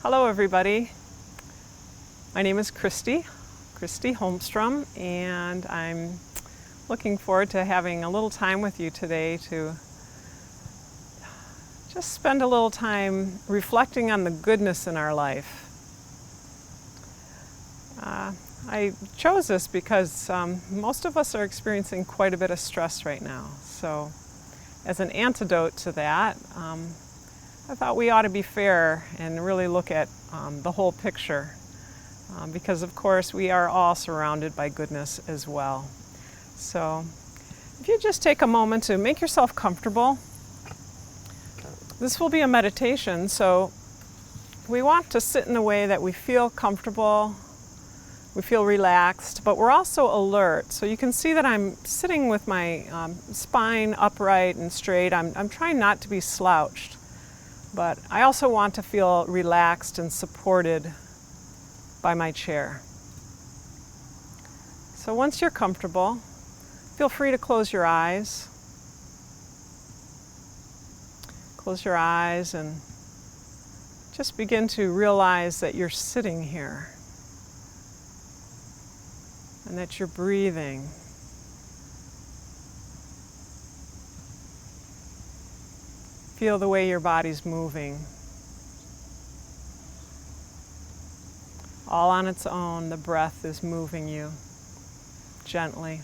Hello everybody. My name is Kristi Holmstrom, and I'm looking forward to having a little time with you today to just spend a little time reflecting on the goodness in our life. I chose this because most of us are experiencing quite a bit of stress right now. So as an antidote to that, I thought we ought to be fair and really look at the whole picture, because of course we are all surrounded by goodness as well. So if you just take a moment to make yourself comfortable. This will be a meditation, so we want to sit in a way that we feel comfortable, we feel relaxed, but we're also alert. So you can see that I'm sitting with my spine upright and straight. I'm trying not to be slouched. But I also want to feel relaxed and supported by my chair. So once you're comfortable, feel free to close your eyes. Close your eyes and just begin to realize that you're sitting here and that you're breathing. Feel the way your body's moving. All on its own, the breath is moving you gently.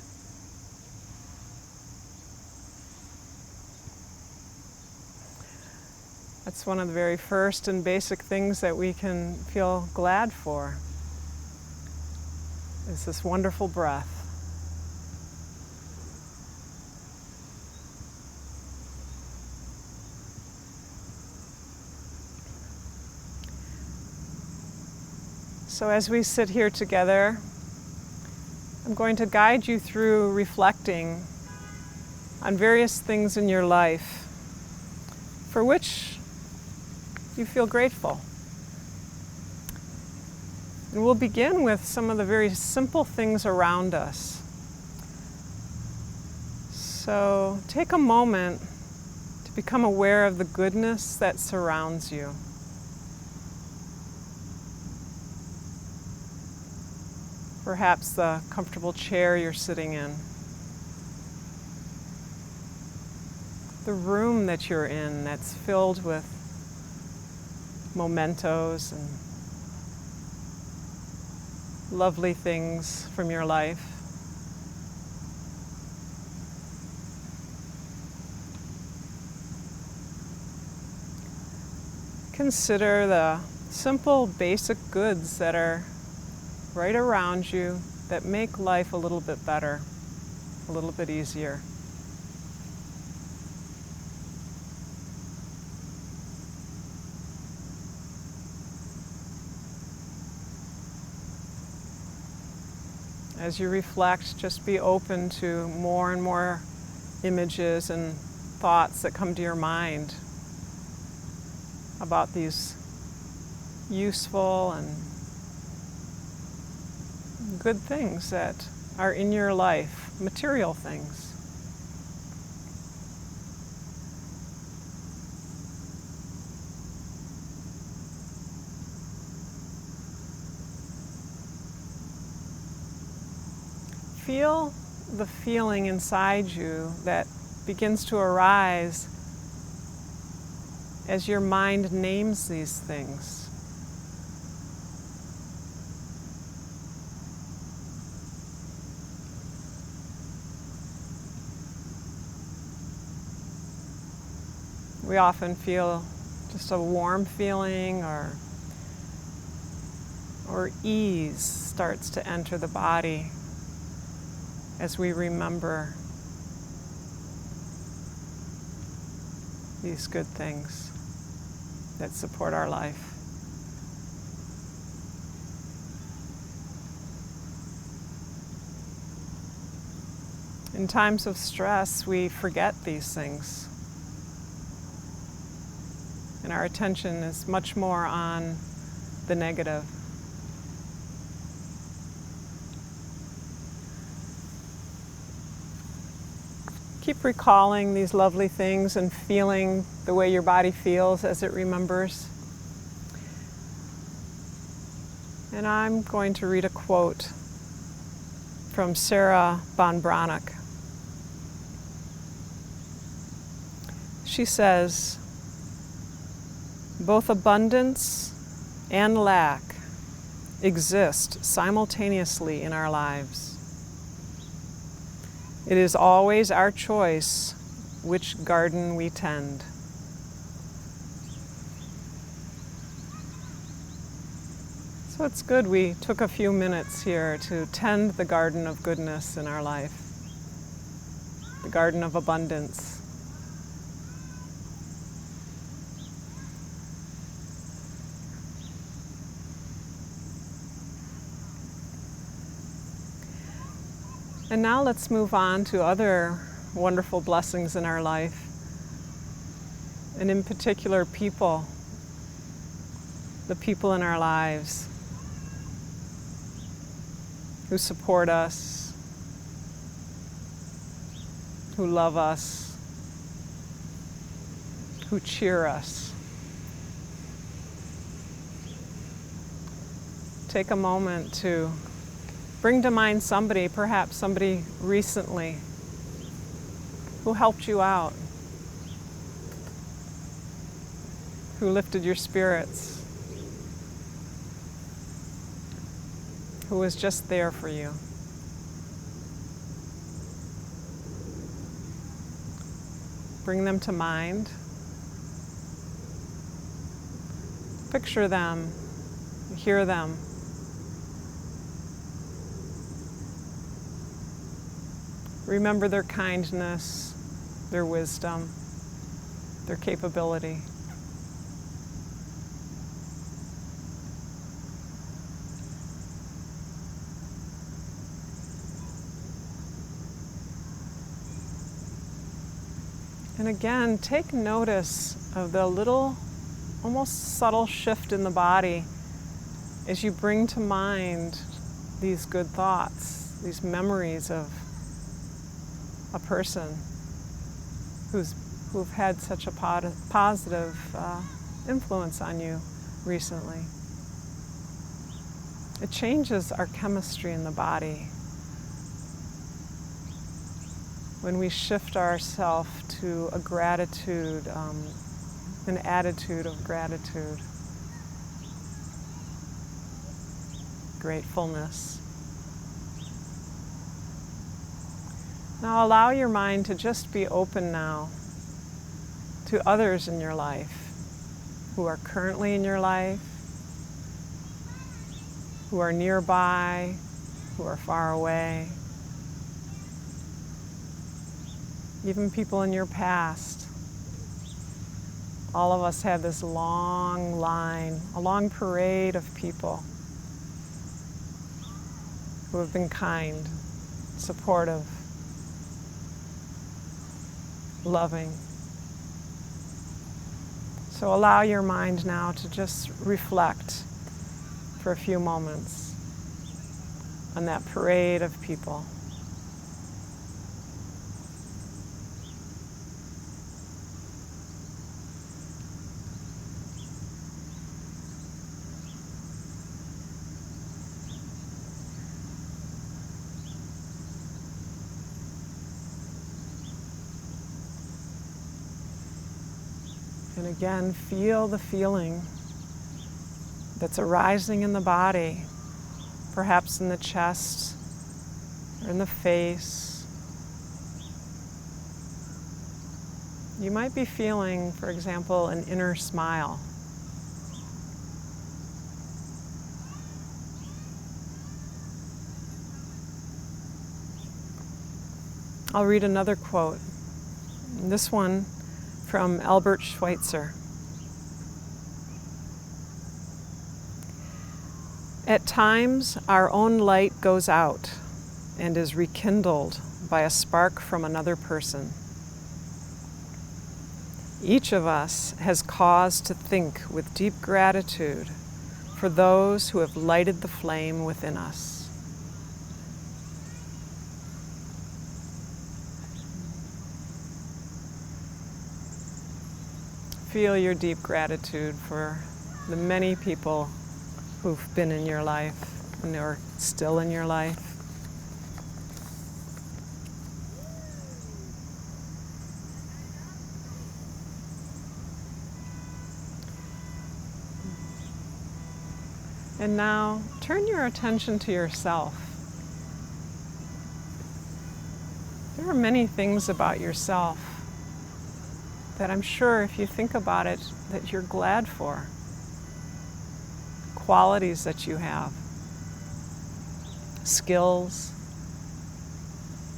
That's one of the very first and basic things that we can feel glad for, is this wonderful breath. So as we sit here together, I'm going to guide you through reflecting on various things in your life for which you feel grateful. And we'll begin with some of the very simple things around us. So take a moment to become aware of the goodness that surrounds you. Perhaps the comfortable chair you're sitting in, the room that you're in that's filled with mementos and lovely things from your life. Consider the simple, basic goods that are right around you that make life a little bit better, a little bit easier. As you reflect, just be open to more and more images and thoughts that come to your mind about these useful and good things that are in your life, material things. Feel the feeling inside you that begins to arise as your mind names these things. We often feel just a warm feeling or ease starts to enter the body as we remember these good things that support our life. In times of stress, we forget these things. And our attention is much more on the negative. Keep recalling these lovely things and feeling the way your body feels as it remembers. And I'm going to read a quote from Sarah von Branach. She says, "Both abundance and lack exist simultaneously in our lives. It is always our choice which garden we tend." So it's good we took a few minutes here to tend the garden of goodness in our life, the garden of abundance. And now let's move on to other wonderful blessings in our life, and in particular people, the people in our lives who support us, who love us, who cheer us. Take a moment to bring to mind somebody, perhaps somebody recently, who helped you out, who lifted your spirits, who was just there for you. Bring them to mind. Picture them, hear them. Remember their kindness, their wisdom, their capability. And again, take notice of the little, almost subtle shift in the body as you bring to mind these good thoughts, these memories of a person who've had such a positive influence on you recently. It changes our chemistry in the body when we shift ourselves to a gratitude, an attitude of gratitude, gratefulness. Now allow your mind to just be open now to others in your life who are currently in your life, who are nearby, who are far away, even people in your past. All of us have this long line, a long parade of people who have been kind, supportive, loving. So allow your mind now to just reflect for a few moments on that parade of people. And again, feel the feeling that's arising in the body, perhaps in the chest or in the face. You might be feeling, for example, an inner smile. I'll read another quote. This one from Albert Schweitzer. At times, our own light goes out and is rekindled by a spark from another person. Each of us has cause to think with deep gratitude for those who have lighted the flame within us. Feel your deep gratitude for the many people who've been in your life and are still in your life. And now turn your attention to yourself. There are many things about yourself that I'm sure if you think about it, that you're glad for. Qualities that you have, skills,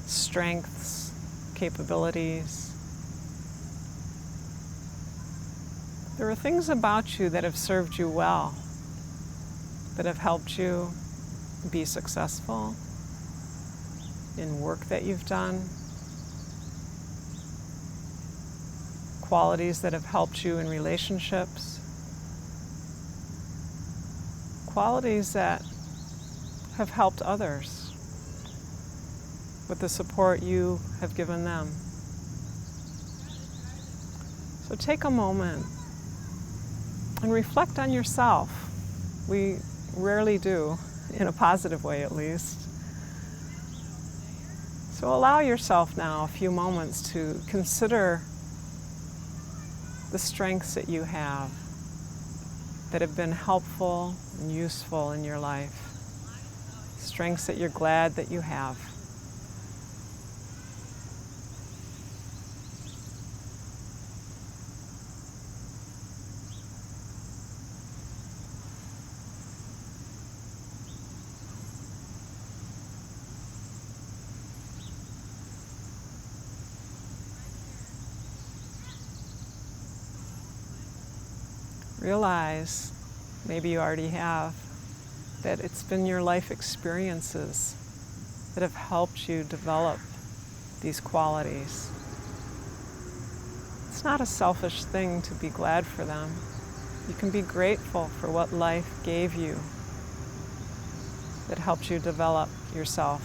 strengths, capabilities. There are things about you that have served you well, that have helped you be successful in work that you've done, qualities that have helped you in relationships, qualities that have helped others with the support you have given them. So take a moment and reflect on yourself. We rarely do, in a positive way at least. So allow yourself now a few moments to consider the strengths that you have that have been helpful and useful in your life. Strengths that you're glad that you have. Realize, maybe you already have, that it's been your life experiences that have helped you develop these qualities. It's not a selfish thing to be glad for them. You can be grateful for what life gave you that helped you develop yourself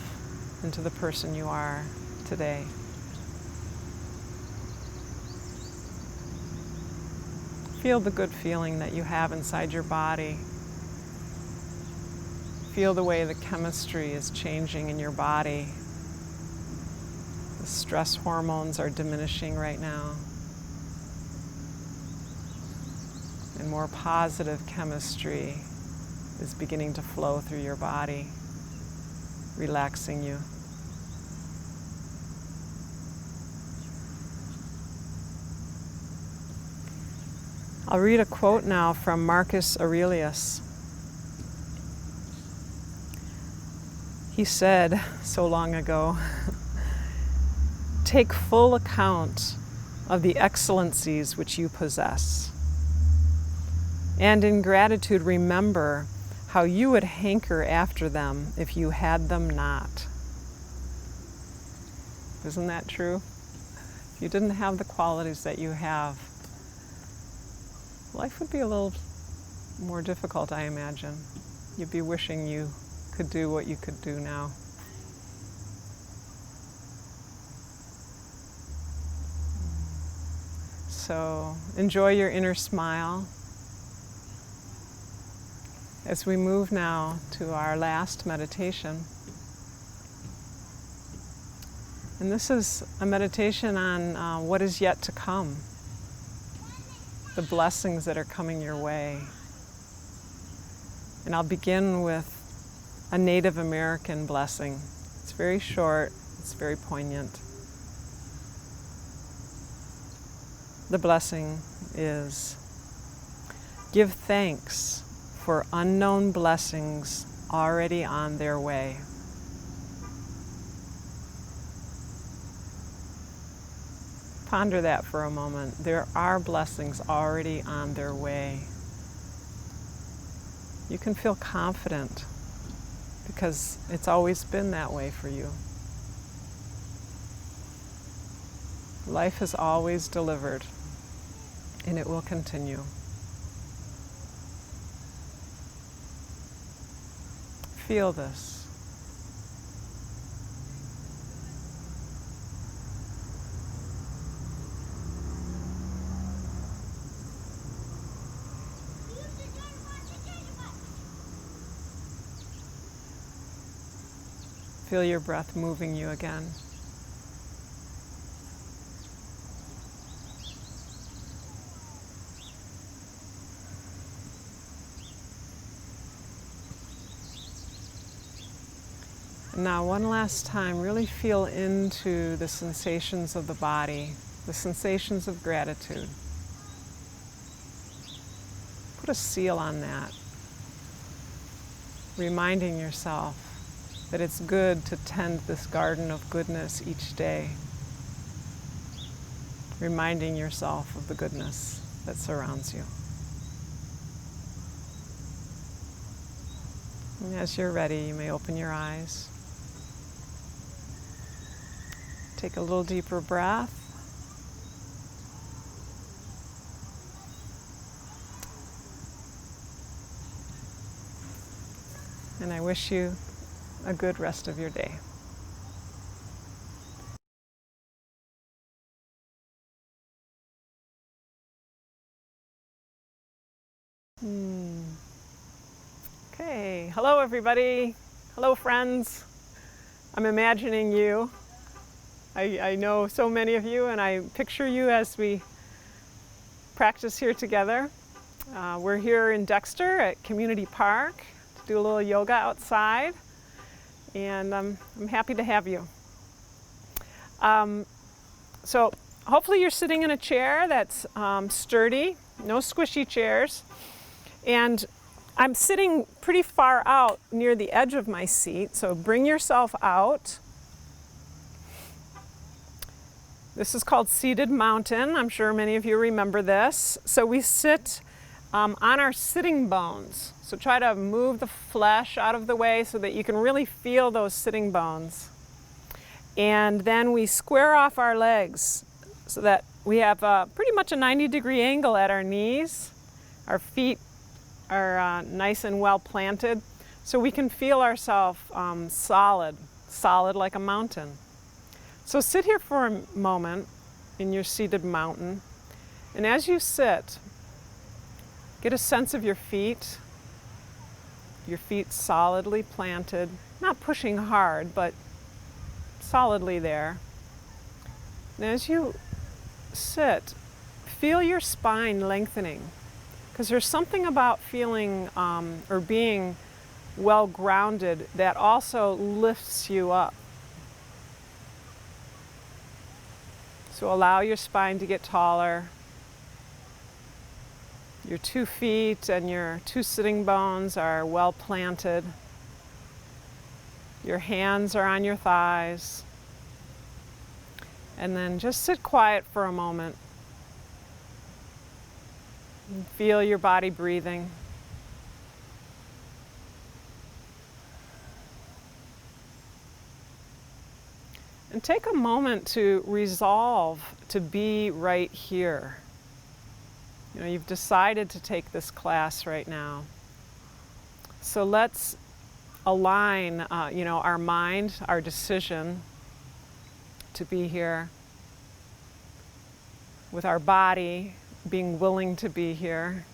into the person you are today. Feel the good feeling that you have inside your body. Feel the way the chemistry is changing in your body. The stress hormones are diminishing right now. And more positive chemistry is beginning to flow through your body, relaxing you. I'll read a quote now from Marcus Aurelius. He said so long ago, "Take full account of the excellencies which you possess, and in gratitude remember how you would hanker after them if you had them not." Isn't that true? If you didn't have the qualities that you have, life would be a little more difficult, I imagine. You'd be wishing you could do what you could do now. So enjoy your inner smile as we move now to our last meditation. And this is a meditation on what is yet to come. The blessings that are coming your way. And I'll begin with a Native American blessing. It's very short, it's very poignant. The blessing is, give thanks for unknown blessings already on their way. Ponder that for a moment. There are blessings already on their way. You can feel confident because it's always been that way for you. Life has always delivered, and it will continue. Feel this. Feel your breath moving you again. Now, one last time, really feel into the sensations of the body, the sensations of gratitude. Put a seal on that, reminding yourself that it's good to tend this garden of goodness each day, reminding yourself of the goodness that surrounds you. And as you're ready, you may open your eyes. Take a little deeper breath. And I wish you a good rest of your day. Okay, hello everybody. Hello friends. I'm imagining you. I know so many of you, and I picture you as we practice here together. We're here in Dexter at Community Park to do a little yoga outside, and I'm happy to have you. So hopefully you're sitting in a chair that's sturdy, no squishy chairs, and I'm sitting pretty far out near the edge of my seat, so bring yourself out. This is called seated mountain. I'm sure many of you remember this. So we sit on our sitting bones. So try to move the flesh out of the way so that you can really feel those sitting bones. And then we square off our legs so that we have pretty much a 90-degree angle at our knees. Our feet are nice and well planted, so we can feel ourselves solid like a mountain. So sit here for a moment in your seated mountain, and as you sit, get a sense of your feet solidly planted, not pushing hard, but solidly there. And as you sit, feel your spine lengthening, because there's something about feeling or being well grounded that also lifts you up. So allow your spine to get taller. Your 2 feet and your 2 sitting bones are well planted. Your hands are on your thighs. And then just sit quiet for a moment. And feel your body breathing. And take a moment to resolve to be right here. You know, you've decided to take this class right now. So let's align, our mind, our decision to be here with our body being willing to be here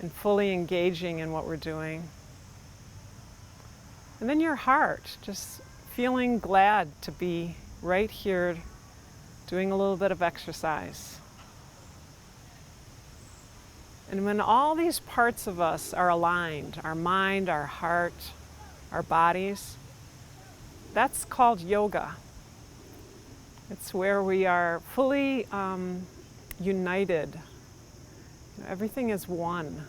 and fully engaging in what we're doing. And then your heart, just feeling glad to be right here doing a little bit of exercise. And when all these parts of us are aligned, our mind, our heart, our bodies, that's called yoga. It's where we are fully united. Everything is one.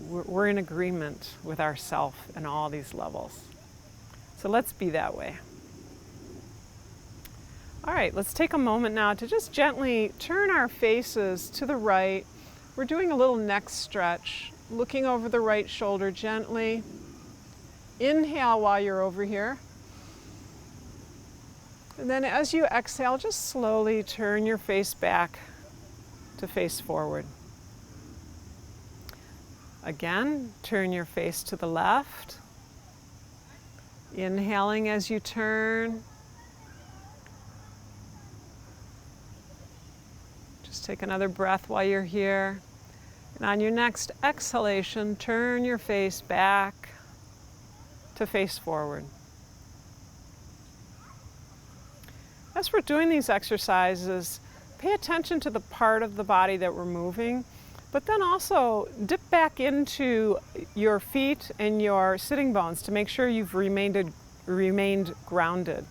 We're in agreement with ourself in all these levels. So let's be that way. All right, let's take a moment now to just gently turn our faces to the right. We're doing a little neck stretch, looking over the right shoulder gently. Inhale while you're over here. And then as you exhale, just slowly turn your face back to face forward. Again, turn your face to the left. Inhaling as you turn. Just take another breath while you're here. And on your next exhalation, turn your face back to face forward. As we're doing these exercises, pay attention to the part of the body that we're moving, but then also dip back into your feet and your sitting bones to make sure you've remained grounded.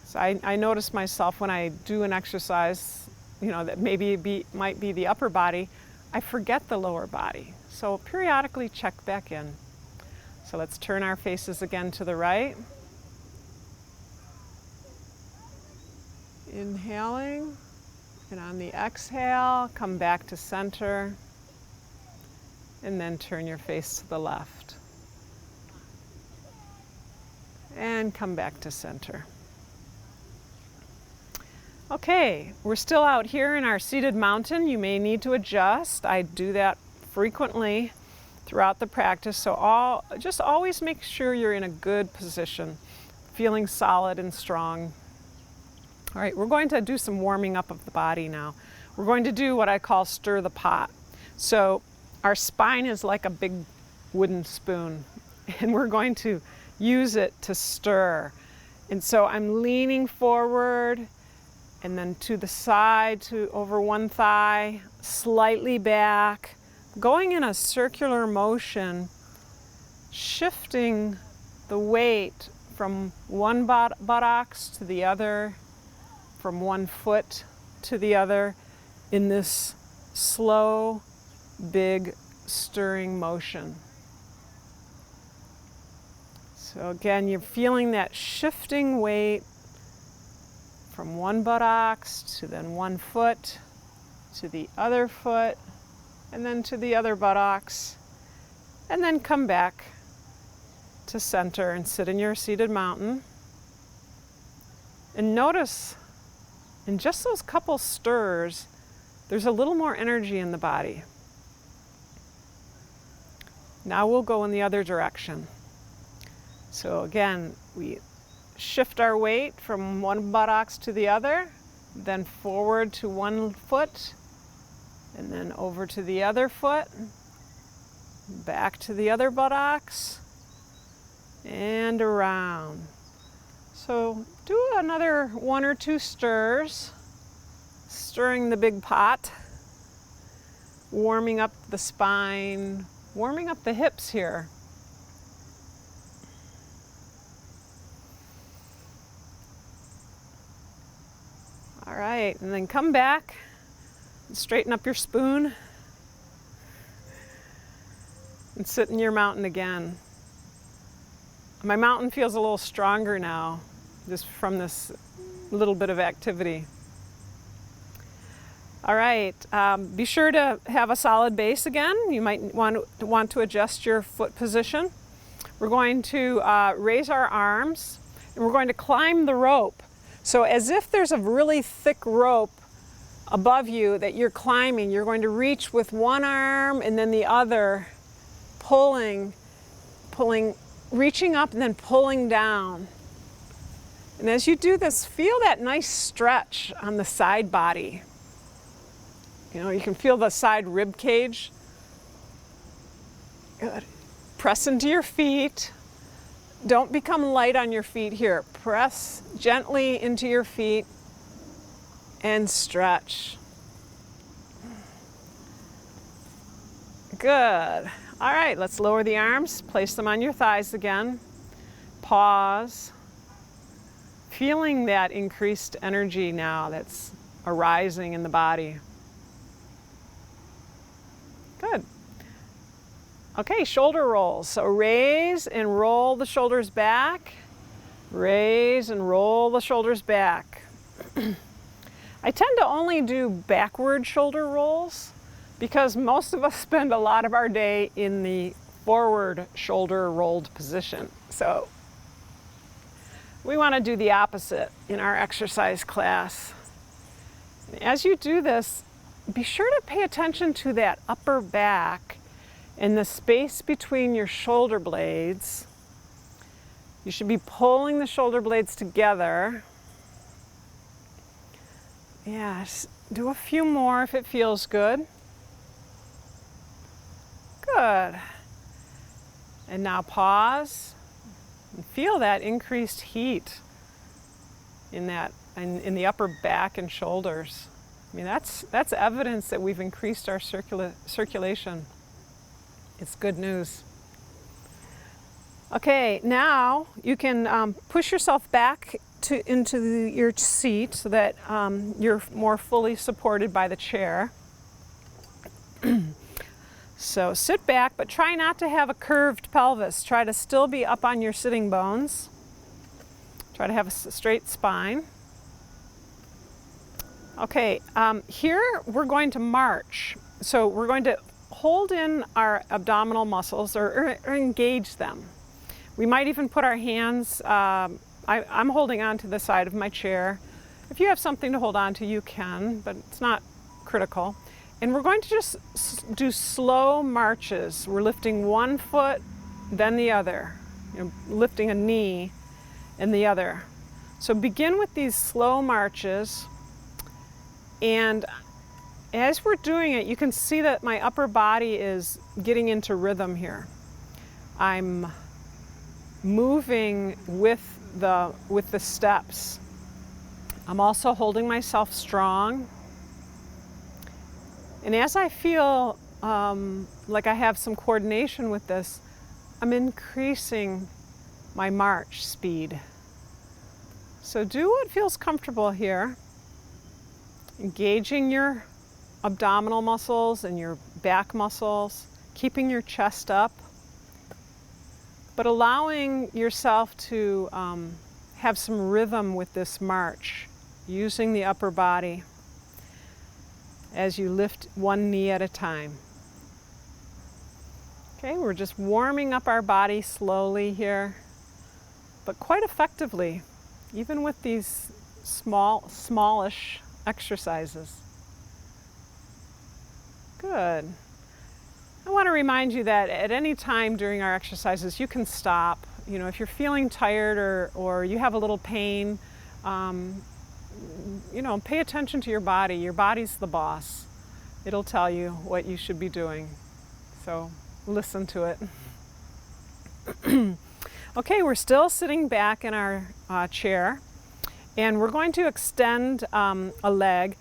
So I notice myself when I do an exercise, that might be the upper body, I forget the lower body. So periodically check back in. So let's turn our faces again to the right. Inhaling, and on the exhale, come back to center, and then turn your face to the left. And come back to center. Okay, we're still out here in our seated mountain. You may need to adjust. I do that frequently throughout the practice, so just always make sure you're in a good position, feeling solid and strong. All right, we're going to do some warming up of the body now. We're going to do what I call stir the pot. So our spine is like a big wooden spoon, and we're going to use it to stir. And so I'm leaning forward and then to the side, to over one thigh, slightly back, going in a circular motion, shifting the weight from one buttocks to the other, from one foot to the other, in this slow, big stirring motion. So again, you're feeling that shifting weight from one buttocks to then one foot to the other foot, and then to the other buttocks, and then come back to center and sit in your seated mountain. And notice in just those couple stirs, there's a little more energy in the body. Now we'll go in the other direction. So again, we shift our weight from one buttocks to the other, then forward to one foot, and then over to the other foot, back to the other buttocks, and around. So do another one or two stirs, stirring the big pot, warming up the spine, warming up the hips here. All right, and then come back and straighten up your spoon and sit in your mountain again. My mountain feels a little stronger now, just from this little bit of activity. All right, be sure to have a solid base again. You might want to adjust your foot position. We're going to raise our arms, and we're going to climb the rope. So as if there's a really thick rope above you that you're climbing, you're going to reach with one arm and then the other, pulling, reaching up and then pulling down. And as you do this, feel that nice stretch on the side body. You can feel the side rib cage. Good. Press into your feet. Don't become light on your feet here. Press gently into your feet and stretch. Good. All right, let's lower the arms, place them on your thighs again. Pause. Feeling that increased energy now that's arising in the body. Good. Okay, shoulder rolls. So raise and roll the shoulders back. Raise and roll the shoulders back. I tend to only do backward shoulder rolls because most of us spend a lot of our day in the forward shoulder rolled position. So we want to do the opposite in our exercise class. As you do this, be sure to pay attention to that upper back and the space between your shoulder blades. You should be pulling the shoulder blades together. Yes, do a few more if it feels good. Good. And now pause And feel that increased heat in the upper back and shoulders. I mean, that's evidence that we've increased our circulation. It's good news. Okay, now you can push yourself back into your seat so that you're more fully supported by the chair. So sit back, but try not to have a curved pelvis. Try to still be up on your sitting bones. Try to have a straight spine. Okay, here we're going to march. So we're going to hold in our abdominal muscles or engage them. We might even put our hands, I'm holding on to the side of my chair. If you have something to hold on to, you can, but it's not critical. And we're going to just do slow marches. We're lifting one foot, then the other. Lifting a knee and the other. So begin with these slow marches. And as we're doing it, you can see that my upper body is getting into rhythm here. I'm moving with the steps. I'm also holding myself strong. And as I feel like I have some coordination with this, I'm increasing my march speed. So do what feels comfortable here. Engaging your abdominal muscles and your back muscles, keeping your chest up, but allowing yourself to have some rhythm with this march, using the upper body as you lift one knee at a time. Okay, we're just warming up our body slowly here, but quite effectively, even with these smallish exercises. Good. I want to remind you that at any time during our exercises, you can stop. If you're feeling tired or you have a little pain, pay attention to your body. Your body's the boss. It'll tell you what you should be doing. So listen to it. Okay, we're still sitting back in our chair, and we're going to extend a leg.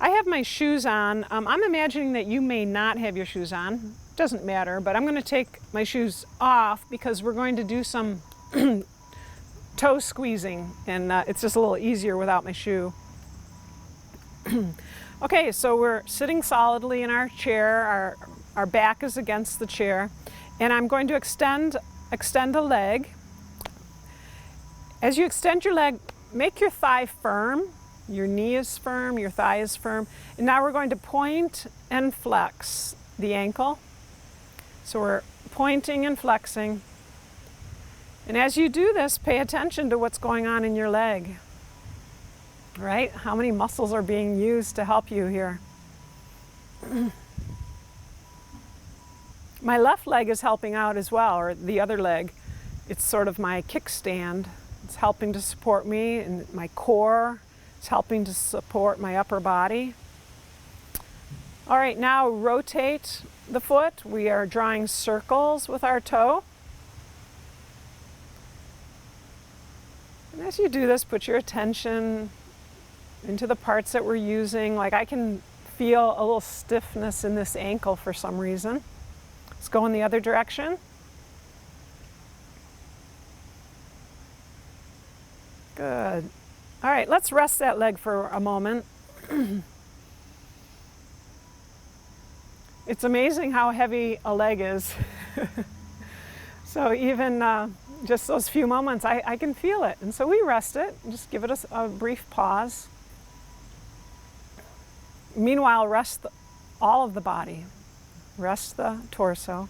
I have my shoes on. I'm imagining that you may not have your shoes on. Doesn't matter, but I'm going to take my shoes off because we're going to do some toe squeezing, and it's just a little easier without my shoe. Okay, so we're sitting solidly in our chair. Our back is against the chair, and I'm going to extend a leg. As you extend your leg, make your thigh firm. Your knee is firm, your thigh is firm. And now we're going to point and flex the ankle. So we're pointing and flexing. And as you do this, pay attention to what's going on in your leg. Right? How many muscles are being used to help you here? My left leg is helping out as well, or the other leg. It's sort of my kickstand. It's helping to support me and my core. It's helping to support my upper body. All right, now rotate the foot. We are drawing circles with our toe. And as you do this, put your attention into the parts that we're using. Like I can feel a little stiffness in this ankle for some reason. Let's go in the other direction. Good. All right, let's rest that leg for a moment. It's amazing how heavy a leg is. So even just those few moments, I can feel it. And so we rest it, just give it a brief pause. Meanwhile, rest all of the body. Rest the torso.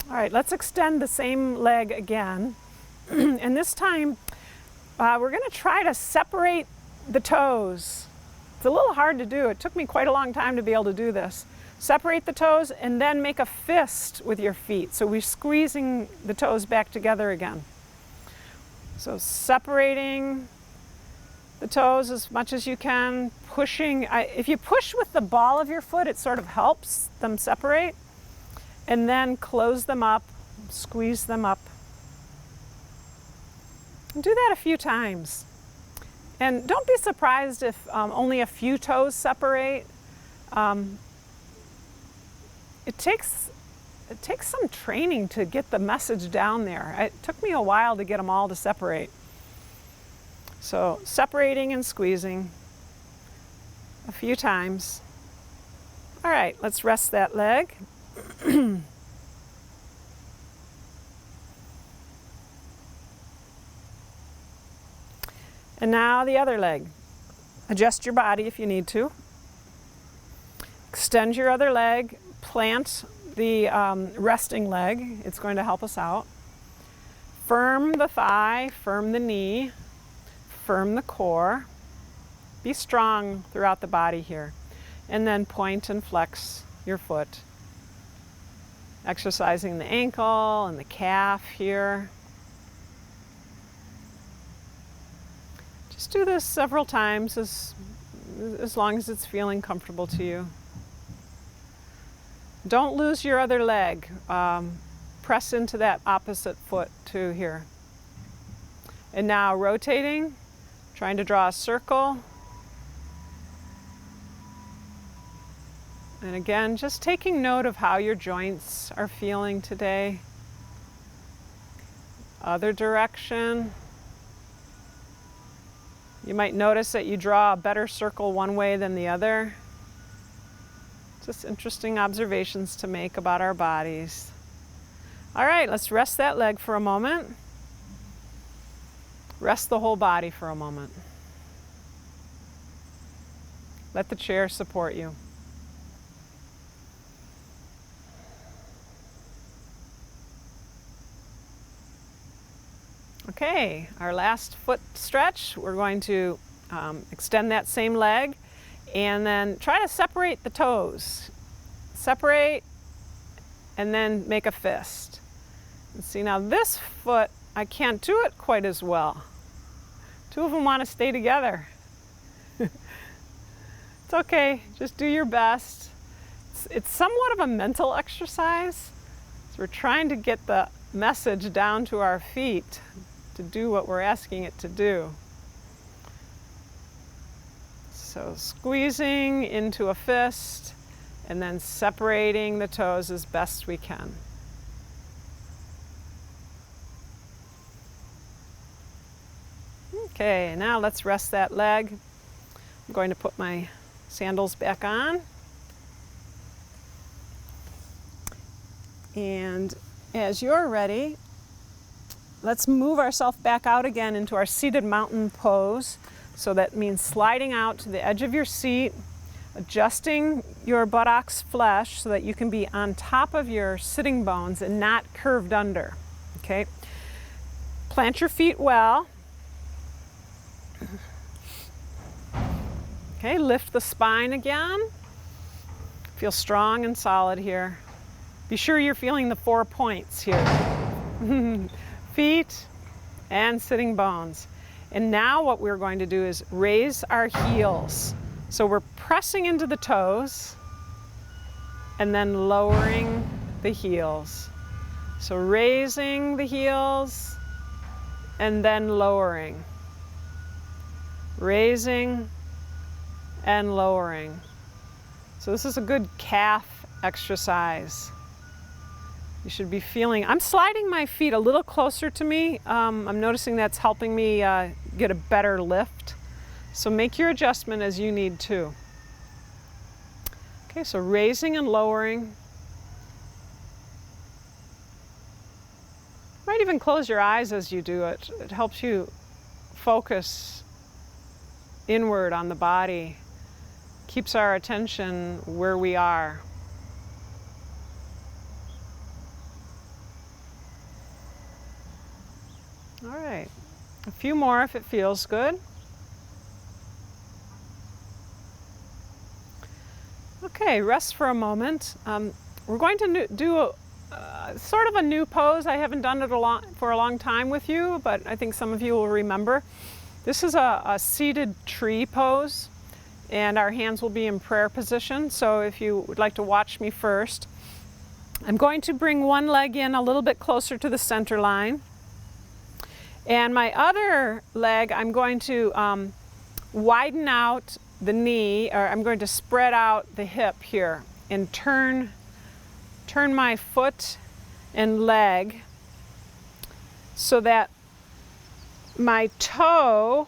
All right, let's extend the same leg again. And this time, we're going to try to separate the toes. It's a little hard to do. It took me quite a long time to be able to do this. Separate the toes and then make a fist with your feet. So we're squeezing the toes back together again. So separating the toes as much as you can, pushing. If you push with the ball of your foot, it sort of helps them separate. And then close them up, squeeze them up. And do that a few times. And don't be surprised if only a few toes separate. It takes some training to get the message down there. It took me a while to get them all to separate. So separating and squeezing a few times. All right, let's rest that leg. And now the other leg. Adjust your body if you need to. Extend your other leg. Plant the resting leg. It's going to help us out. Firm the thigh, firm the knee, firm the core. Be strong throughout the body here. And then point and flex your foot. Exercising the ankle and the calf here. Just do this several times as long as it's feeling comfortable to you. Don't lose your other leg. Press into that opposite foot too here. And now rotating, trying to draw a circle. And again, just taking note of how your joints are feeling today. Other direction. You might notice that you draw a better circle one way than the other. Just interesting observations to make about our bodies. All right, let's rest that leg for a moment. Rest the whole body for a moment. Let the chair support you. Okay, our last foot stretch, we're going to extend that same leg and then try to separate the toes. Separate and then make a fist. And see, now this foot, I can't do it quite as well. Two of them want to stay together. It's okay, just do your best. It's somewhat of a mental exercise. So we're trying to get the message down to our feet to do what we're asking it to do. So squeezing into a fist and then separating the toes as best we can. Okay, now let's rest that leg. I'm going to put my sandals back on. And as you're ready, let's move ourselves back out again into our seated mountain pose. So that means sliding out to the edge of your seat, adjusting your buttocks flesh so that you can be on top of your sitting bones and not curved under. Okay? Plant your feet well. Okay, lift the spine again. Feel strong and solid here. Be sure you're feeling the 4 points here. Feet and sitting bones. And now what we're going to do is raise our heels. So we're pressing into the toes and then lowering the heels. So raising the heels and then lowering. Raising and lowering. So this is a good calf exercise. You should be feeling, I'm sliding my feet a little closer to me. I'm noticing that's helping me get a better lift. So make your adjustment as you need to. Okay, so raising and lowering. You might even close your eyes as you do it. It helps you focus inward on the body. Keeps our attention where we are. All right, a few more if it feels good. Okay, rest for a moment. We're going to do sort of a new pose. I haven't done it for a long time with you, but I think some of you will remember. This is a seated tree pose, and our hands will be in prayer position. So if you would like to watch me first, I'm going to bring one leg in a little bit closer to the center line. And my other leg, I'm going to widen out the knee, or I'm going to spread out the hip here and turn my foot and leg so that my toe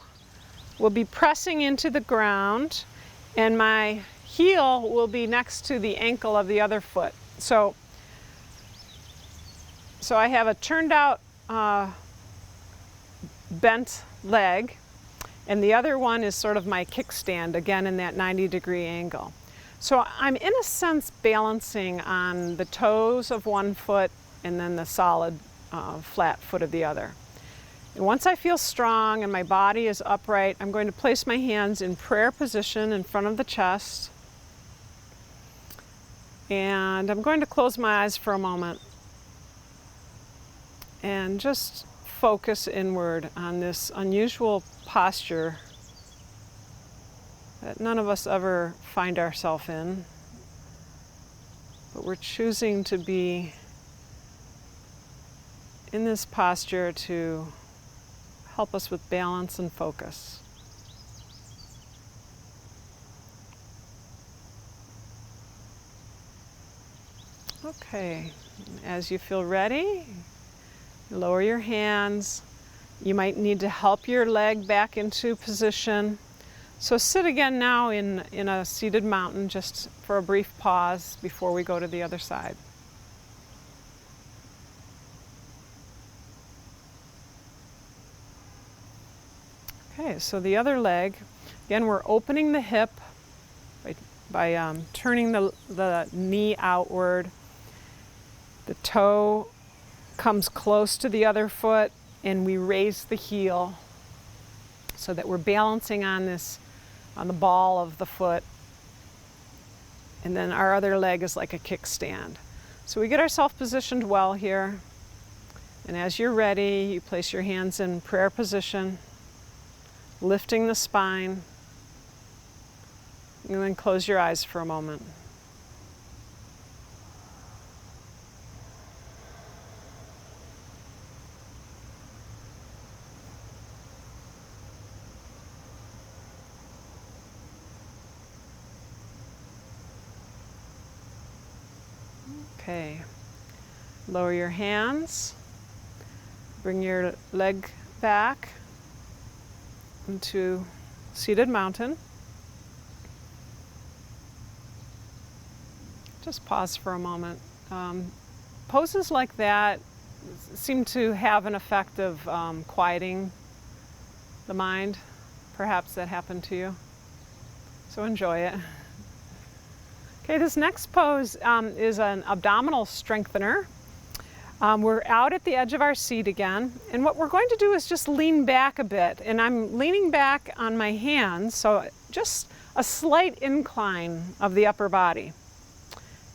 will be pressing into the ground and my heel will be next to the ankle of the other foot. So I have a turned out bent leg, and the other one is sort of my kickstand, again in that 90-degree angle. So I'm in a sense balancing on the toes of one foot and then the solid flat foot of the other. And once I feel strong and my body is upright, I'm going to place my hands in prayer position in front of the chest. And I'm going to close my eyes for a moment and just focus inward on this unusual posture that none of us ever find ourselves in, but we're choosing to be in this posture to help us with balance and focus. Okay, as you feel ready, lower your hands. You might need to help your leg back into position. So sit again now in a seated mountain just for a brief pause before we go to the other side. Okay, so the other leg, again we're opening the hip by turning the knee outward. The toe comes close to the other foot and we raise the heel so that we're balancing on the ball of the foot, and then our other leg is like a kickstand. So we get ourselves positioned well here, and as you're ready, you place your hands in prayer position, lifting the spine, and then close your eyes for a moment. Okay, lower your hands, bring your leg back into seated mountain. Just pause for a moment. Poses like that seem to have an effect of quieting the mind. Perhaps that happened to you. So enjoy it. Okay, this next pose is an abdominal strengthener. We're out at the edge of our seat again, and what we're going to do is just lean back a bit, and I'm leaning back on my hands, so just a slight incline of the upper body.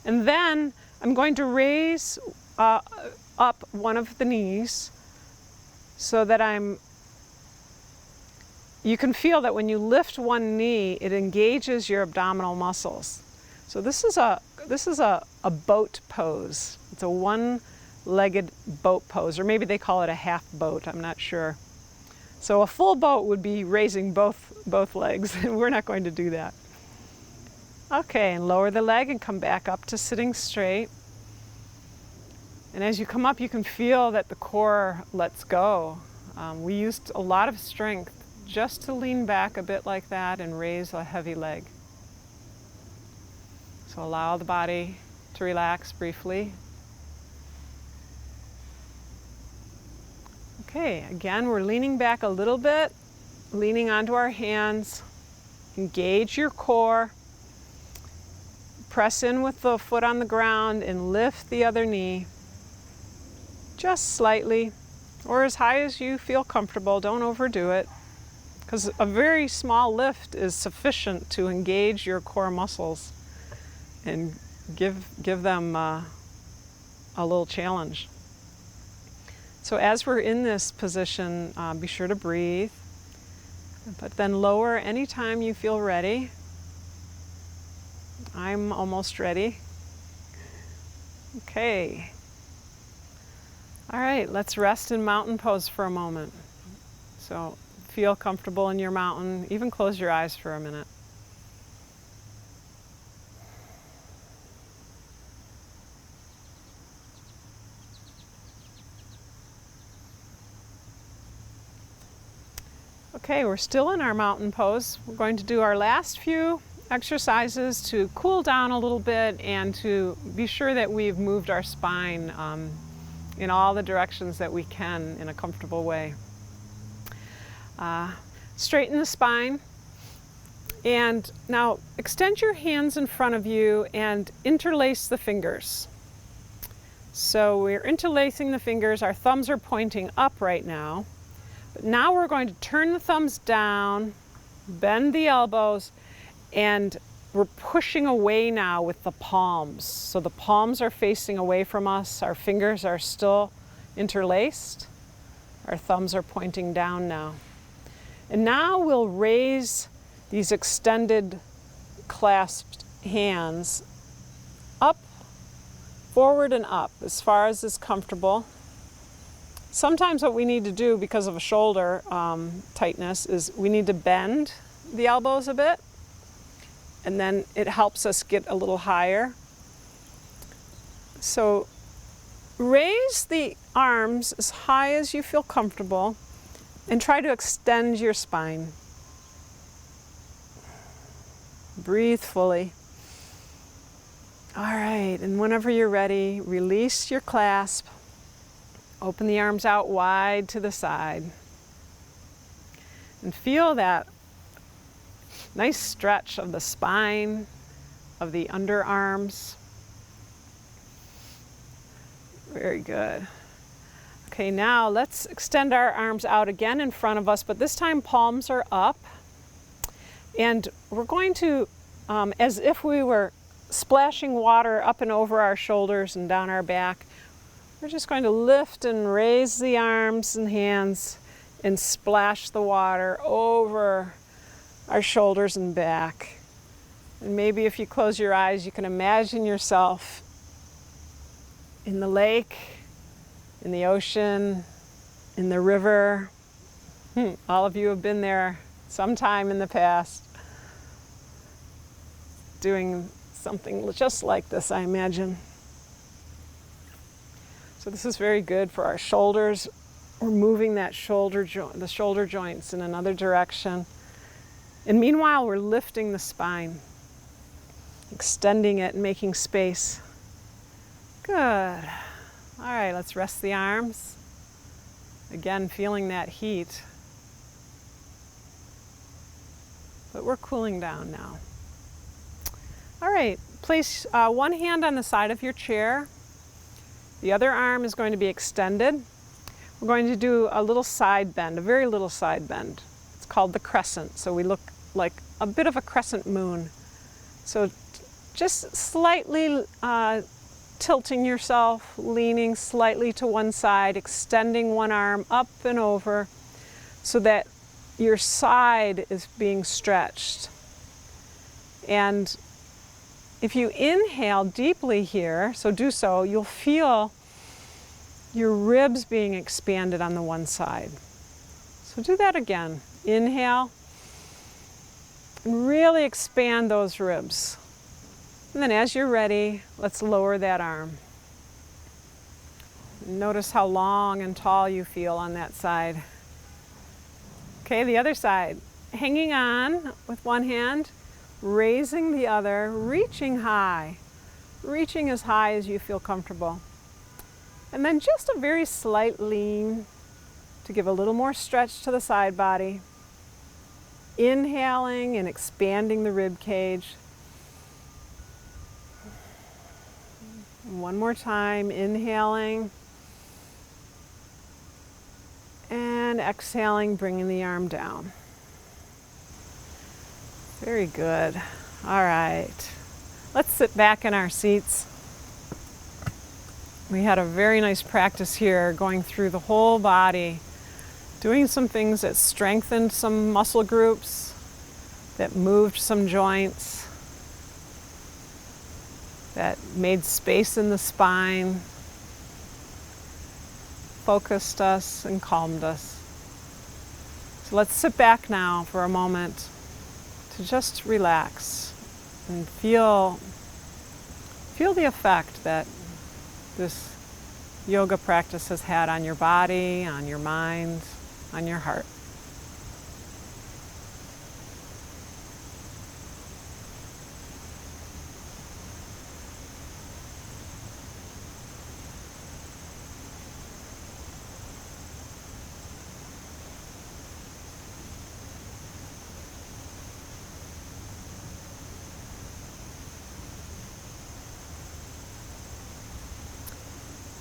And then I'm going to raise up one of the knees so that you can feel that when you lift one knee, it engages your abdominal muscles. So this is a boat pose. It's a one-legged boat pose, or maybe they call it a half boat, I'm not sure. So a full boat would be raising both legs, and we're not going to do that. Okay, and lower the leg and come back up to sitting straight. And as you come up, you can feel that the core lets go. We used a lot of strength just to lean back a bit like that and raise a heavy leg. So allow the body to relax briefly. Okay, again, we're leaning back a little bit, leaning onto our hands. Engage your core. Press in with the foot on the ground and lift the other knee. Just slightly, or as high as you feel comfortable. Don't overdo it, because a very small lift is sufficient to engage your core muscles and give them a little challenge. So as we're in this position, be sure to breathe. But then lower anytime you feel ready. I'm almost ready. Okay. All right, let's rest in mountain pose for a moment. So feel comfortable in your mountain. Even close your eyes for a minute. Okay, we're still in our mountain pose. We're going to do our last few exercises to cool down a little bit and to be sure that we've moved our spine in all the directions that we can in a comfortable way. Straighten the spine, and now extend your hands in front of you and interlace the fingers. So we're interlacing the fingers. Our thumbs are pointing up right now. But now we're going to turn the thumbs down, bend the elbows, and we're pushing away now with the palms. So the palms are facing away from us. Our fingers are still interlaced. Our thumbs are pointing down now. And now we'll raise these extended clasped hands up, forward and up as far as is comfortable. Sometimes what we need to do because of a shoulder tightness is we need to bend the elbows a bit, and then it helps us get a little higher. So raise the arms as high as you feel comfortable and try to extend your spine. Breathe fully. All right, and whenever you're ready, release your clasp. Open the arms out wide to the side. And feel that nice stretch of the spine, of the underarms. Very good. Okay, now let's extend our arms out again in front of us, but this time palms are up. And we're going to, as if we were splashing water up and over our shoulders and down our back, we're just going to lift and raise the arms and hands and splash the water over our shoulders and back. And maybe if you close your eyes, you can imagine yourself in the lake, in the ocean, in the river. All of you have been there sometime in the past, doing something just like this, I imagine. So this is very good for our shoulders. We're moving that the shoulder joints in another direction. And meanwhile, we're lifting the spine, extending it and making space. Good. All right, let's rest the arms. Again, feeling that heat. But we're cooling down now. All right, place one hand on the side of your chair. The other arm is going to be extended. We're going to do a little side bend, a very little side bend. It's called the crescent, so we look like a bit of a crescent moon. So just slightly tilting yourself, leaning slightly to one side, extending one arm up and over so that your side is being stretched. And if you inhale deeply here, so do so, you'll feel your ribs being expanded on the one side. So do that again. Inhale, and really expand those ribs. And then as you're ready, let's lower that arm. Notice how long and tall you feel on that side. Okay, the other side. Hanging on with one hand, raising the other, reaching high. Reaching as high as you feel comfortable. And then just a very slight lean to give a little more stretch to the side body. Inhaling and expanding the rib cage. One more time, inhaling. And exhaling, bringing the arm down. Very good. All right. Let's sit back in our seats. We had a very nice practice here going through the whole body doing some things that strengthened some muscle groups, that moved some joints, that made space in the spine, focused us and calmed us. So let's sit back now for a moment to just relax and feel the effect that this yoga practice has had on your body, on your mind, on your heart.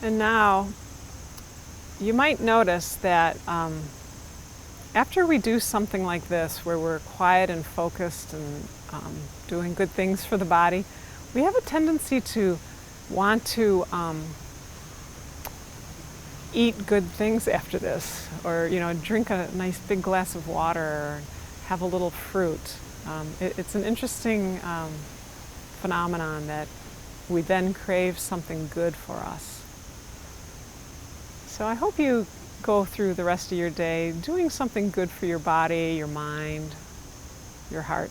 And now, you might notice that after we do something like this, where we're quiet and focused and doing good things for the body, we have a tendency to want to eat good things after this, or drink a nice big glass of water, or have a little fruit. It's an interesting phenomenon that we then crave something good for us. So I hope you go through the rest of your day doing something good for your body, your mind, your heart.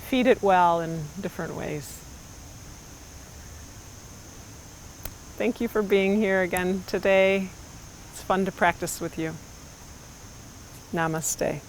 Feed it well in different ways. Thank you for being here again today. It's fun to practice with you. Namaste.